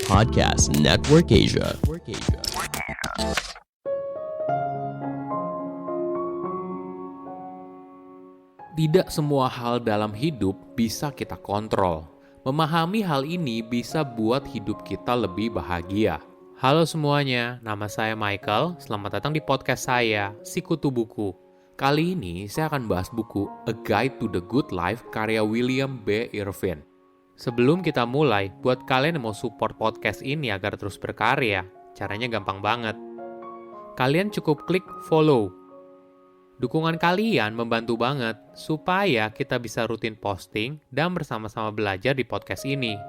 Podcast Network Asia. Tidak semua hal dalam hidup bisa kita kontrol. Memahami hal ini bisa buat hidup kita lebih bahagia. Halo semuanya, nama saya Michael. Selamat datang di podcast saya, Sikutu Buku. Kali ini saya akan bahas buku A Guide to the Good Life karya William B. Irvin. Sebelum kita mulai, buat kalian yang mau support podcast ini agar terus berkarya, caranya gampang banget. Kalian cukup klik follow. Dukungan kalian membantu banget supaya kita bisa rutin posting dan bersama-sama belajar di podcast ini.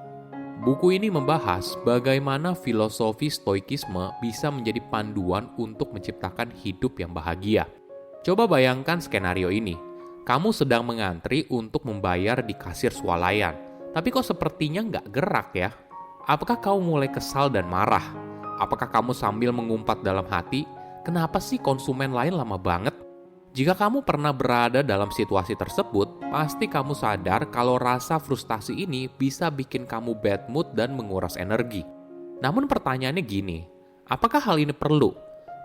Buku ini membahas bagaimana filosofi stoikisme bisa menjadi panduan untuk menciptakan hidup yang bahagia. Coba bayangkan skenario ini. Kamu sedang mengantri untuk membayar di kasir swalayan. Tapi kok sepertinya nggak gerak ya? Apakah kamu mulai kesal dan marah? Apakah kamu sambil mengumpat dalam hati, kenapa sih konsumen lain lama banget? Jika kamu pernah berada dalam situasi tersebut, pasti kamu sadar kalau rasa frustasi ini bisa bikin kamu bad mood dan menguras energi. Namun pertanyaannya gini, apakah hal ini perlu?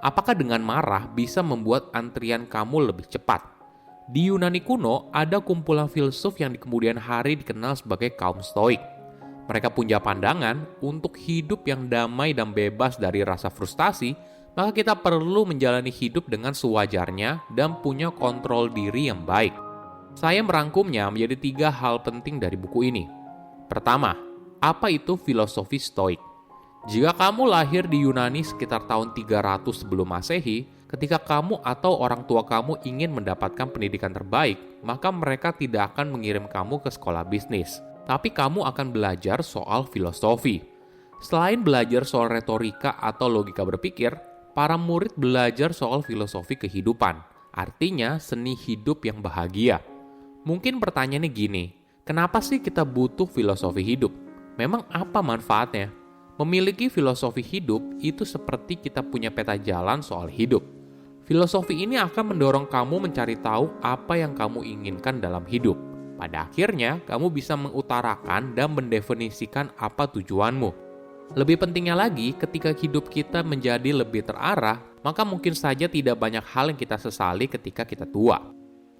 Apakah dengan marah bisa membuat antrian kamu lebih cepat? Di Yunani kuno, ada kumpulan filsuf yang di kemudian hari dikenal sebagai kaum stoik. Mereka punya pandangan untuk hidup yang damai dan bebas dari rasa frustasi, maka kita perlu menjalani hidup dengan sewajarnya dan punya kontrol diri yang baik. Saya merangkumnya menjadi 3 hal penting dari buku ini. Pertama, apa itu filosofi stoik? Jika kamu lahir di Yunani sekitar tahun 300 sebelum Masehi, ketika kamu atau orang tua kamu ingin mendapatkan pendidikan terbaik, maka mereka tidak akan mengirim kamu ke sekolah bisnis, tapi kamu akan belajar soal filosofi. Selain belajar soal retorika atau logika berpikir, para murid belajar soal filosofi kehidupan, artinya seni hidup yang bahagia. Mungkin pertanyaannya gini, kenapa sih kita butuh filosofi hidup? Memang apa manfaatnya? Memiliki filosofi hidup itu seperti kita punya peta jalan soal hidup. Filosofi ini akan mendorong kamu mencari tahu apa yang kamu inginkan dalam hidup. Pada akhirnya, kamu bisa mengutarakan dan mendefinisikan apa tujuanmu. Lebih pentingnya lagi, ketika hidup kita menjadi lebih terarah, maka mungkin saja tidak banyak hal yang kita sesali ketika kita tua.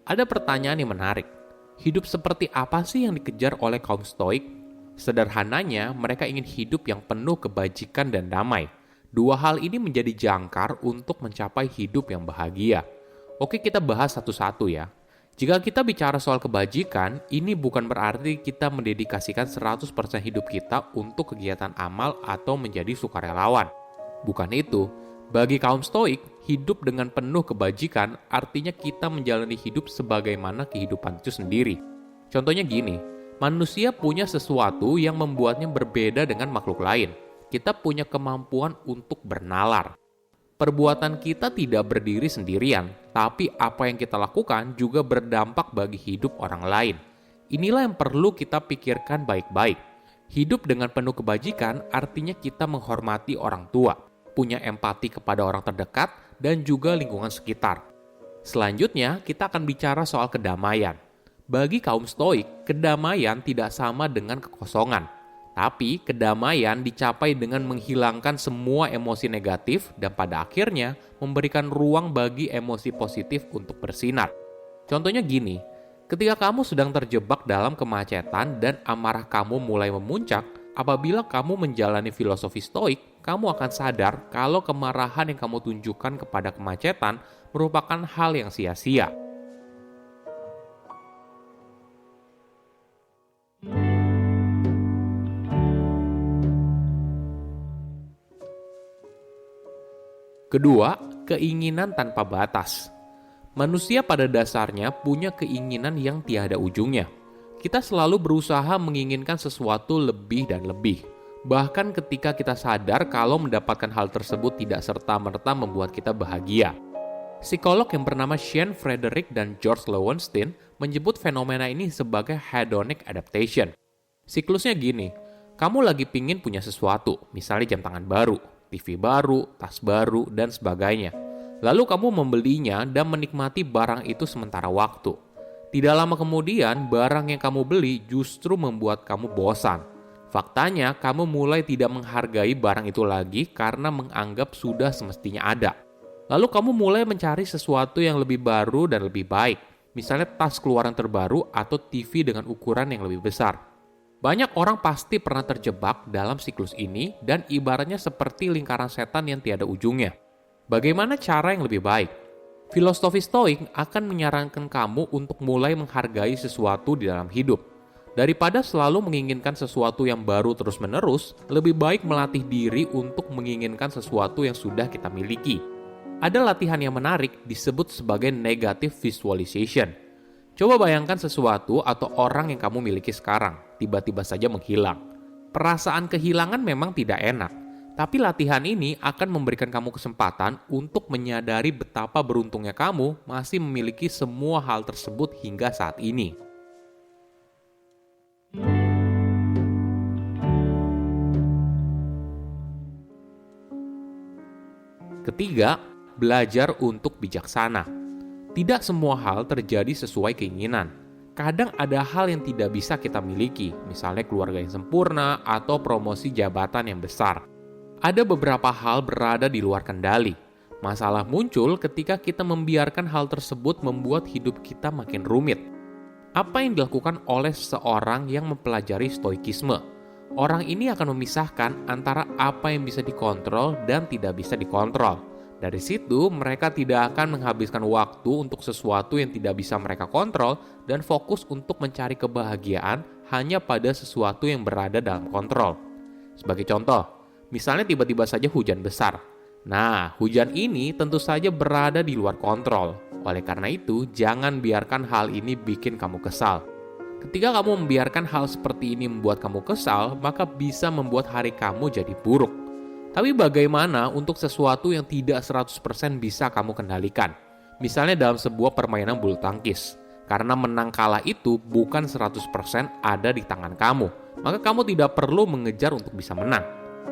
Ada pertanyaan yang menarik. Hidup seperti apa sih yang dikejar oleh kaum stoik? Sederhananya, mereka ingin hidup yang penuh kebajikan dan damai. 2 hal ini menjadi jangkar untuk mencapai hidup yang bahagia. Oke, kita bahas satu-satu ya. Jika kita bicara soal kebajikan, ini bukan berarti kita mendedikasikan 100% hidup kita untuk kegiatan amal atau menjadi sukarelawan. Bukan itu. Bagi kaum stoik, hidup dengan penuh kebajikan artinya kita menjalani hidup sebagaimana kehidupan itu sendiri. Contohnya gini, manusia punya sesuatu yang membuatnya berbeda dengan makhluk lain. Kita punya kemampuan untuk bernalar. Perbuatan kita tidak berdiri sendirian, tapi apa yang kita lakukan juga berdampak bagi hidup orang lain. Inilah yang perlu kita pikirkan baik-baik. Hidup dengan penuh kebajikan artinya kita menghormati orang tua, punya empati kepada orang terdekat, dan juga lingkungan sekitar. Selanjutnya, kita akan bicara soal kedamaian. Bagi kaum stoik, kedamaian tidak sama dengan kekosongan. Tapi kedamaian dicapai dengan menghilangkan semua emosi negatif dan pada akhirnya memberikan ruang bagi emosi positif untuk bersinar. Contohnya gini, ketika kamu sedang terjebak dalam kemacetan dan amarah kamu mulai memuncak, apabila kamu menjalani filosofi stoik, kamu akan sadar kalau kemarahan yang kamu tunjukkan kepada kemacetan merupakan hal yang sia-sia. Kedua, keinginan tanpa batas. Manusia pada dasarnya punya keinginan yang tiada ujungnya. Kita selalu berusaha menginginkan sesuatu lebih dan lebih. Bahkan ketika kita sadar kalau mendapatkan hal tersebut tidak serta-merta membuat kita bahagia. Psikolog yang bernama Shane Frederick dan George Lowenstein menyebut fenomena ini sebagai hedonic adaptation. Siklusnya gini, kamu lagi pingin punya sesuatu, misalnya jam tangan baru, TV baru, tas baru, dan sebagainya. Lalu kamu membelinya dan menikmati barang itu sementara waktu. Tidak lama kemudian, barang yang kamu beli justru membuat kamu bosan. Faktanya, kamu mulai tidak menghargai barang itu lagi karena menganggap sudah semestinya ada. Lalu kamu mulai mencari sesuatu yang lebih baru dan lebih baik. Misalnya tas keluaran terbaru atau TV dengan ukuran yang lebih besar. Banyak orang pasti pernah terjebak dalam siklus ini dan ibaratnya seperti lingkaran setan yang tiada ujungnya. Bagaimana cara yang lebih baik? Filosofi Stoik akan menyarankan kamu untuk mulai menghargai sesuatu di dalam hidup. Daripada selalu menginginkan sesuatu yang baru terus-menerus, lebih baik melatih diri untuk menginginkan sesuatu yang sudah kita miliki. Ada latihan yang menarik disebut sebagai negative visualization. Coba bayangkan sesuatu atau orang yang kamu miliki sekarang, tiba-tiba saja menghilang. Perasaan kehilangan memang tidak enak, tapi latihan ini akan memberikan kamu kesempatan untuk menyadari betapa beruntungnya kamu masih memiliki semua hal tersebut hingga saat ini. Ketiga, belajar untuk bijaksana. Tidak semua hal terjadi sesuai keinginan. Kadang ada hal yang tidak bisa kita miliki, misalnya keluarga yang sempurna atau promosi jabatan yang besar. Ada beberapa hal berada di luar kendali. Masalah muncul ketika kita membiarkan hal tersebut membuat hidup kita makin rumit. Apa yang dilakukan oleh seseorang yang mempelajari stoikisme? Orang ini akan memisahkan antara apa yang bisa dikontrol dan tidak bisa dikontrol. Dari situ, mereka tidak akan menghabiskan waktu untuk sesuatu yang tidak bisa mereka kontrol dan fokus untuk mencari kebahagiaan hanya pada sesuatu yang berada dalam kontrol. Sebagai contoh, misalnya tiba-tiba saja hujan besar. Nah, hujan ini tentu saja berada di luar kontrol. Oleh karena itu, jangan biarkan hal ini bikin kamu kesal. Ketika kamu membiarkan hal seperti ini membuat kamu kesal, maka bisa membuat hari kamu jadi buruk. Tapi bagaimana untuk sesuatu yang tidak 100% bisa kamu kendalikan? Misalnya dalam sebuah permainan bulu tangkis. Karena menang kalah itu bukan 100% ada di tangan kamu. Maka kamu tidak perlu mengejar untuk bisa menang.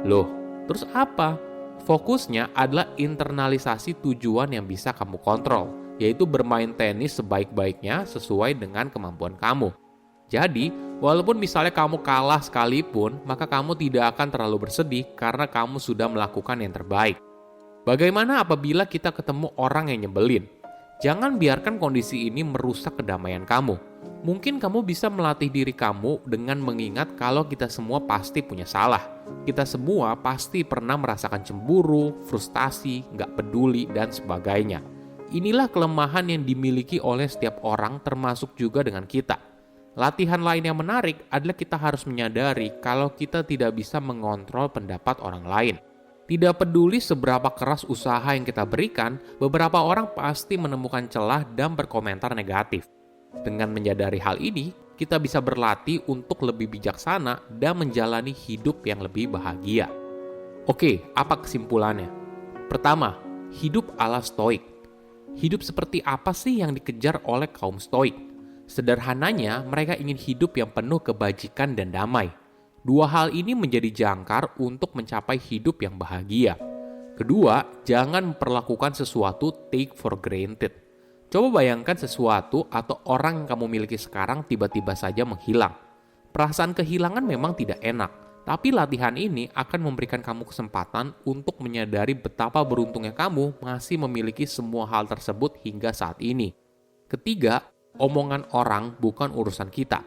Loh, terus apa? Fokusnya adalah internalisasi tujuan yang bisa kamu kontrol, yaitu bermain tenis sebaik-baiknya sesuai dengan kemampuan kamu. Jadi, walaupun misalnya kamu kalah sekalipun, maka kamu tidak akan terlalu bersedih karena kamu sudah melakukan yang terbaik. Bagaimana apabila kita ketemu orang yang nyebelin? Jangan biarkan kondisi ini merusak kedamaian kamu. Mungkin kamu bisa melatih diri kamu dengan mengingat kalau kita semua pasti punya salah. Kita semua pasti pernah merasakan cemburu, frustasi, nggak peduli, dan sebagainya. Inilah kelemahan yang dimiliki oleh setiap orang termasuk juga dengan kita. Latihan lain yang menarik adalah kita harus menyadari kalau kita tidak bisa mengontrol pendapat orang lain. Tidak peduli seberapa keras usaha yang kita berikan, beberapa orang pasti menemukan celah dan berkomentar negatif. Dengan menyadari hal ini, kita bisa berlatih untuk lebih bijaksana dan menjalani hidup yang lebih bahagia. Oke, apa kesimpulannya? Pertama, hidup ala stoik. Hidup seperti apa sih yang dikejar oleh kaum stoik? Sederhananya, mereka ingin hidup yang penuh kebajikan dan damai. Dua hal ini menjadi jangkar untuk mencapai hidup yang bahagia. Kedua, jangan memperlakukan sesuatu take for granted. Coba bayangkan sesuatu atau orang yang kamu miliki sekarang tiba-tiba saja menghilang. Perasaan kehilangan memang tidak enak, tapi latihan ini akan memberikan kamu kesempatan untuk menyadari betapa beruntungnya kamu masih memiliki semua hal tersebut hingga saat ini. Ketiga, omongan orang bukan urusan kita.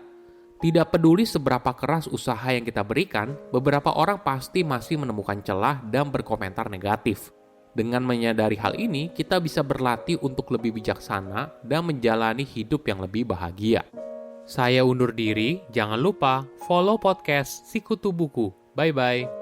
Tidak peduli seberapa keras usaha yang kita berikan, beberapa orang pasti masih menemukan celah dan berkomentar negatif. Dengan menyadari hal ini, kita bisa berlatih untuk lebih bijaksana dan menjalani hidup yang lebih bahagia. Saya undur diri, jangan lupa follow podcast Sikutu Buku. Bye-bye.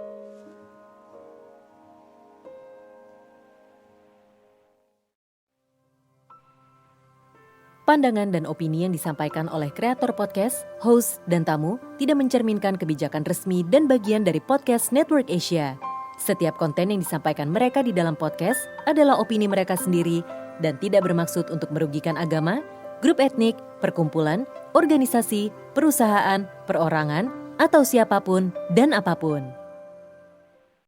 Pandangan dan opini yang disampaikan oleh kreator podcast, host, dan tamu tidak mencerminkan kebijakan resmi dan bagian dari Podcast Network Asia. Setiap konten yang disampaikan mereka di dalam podcast adalah opini mereka sendiri dan tidak bermaksud untuk merugikan agama, grup etnik, perkumpulan, organisasi, perusahaan, perorangan, atau siapapun dan apapun.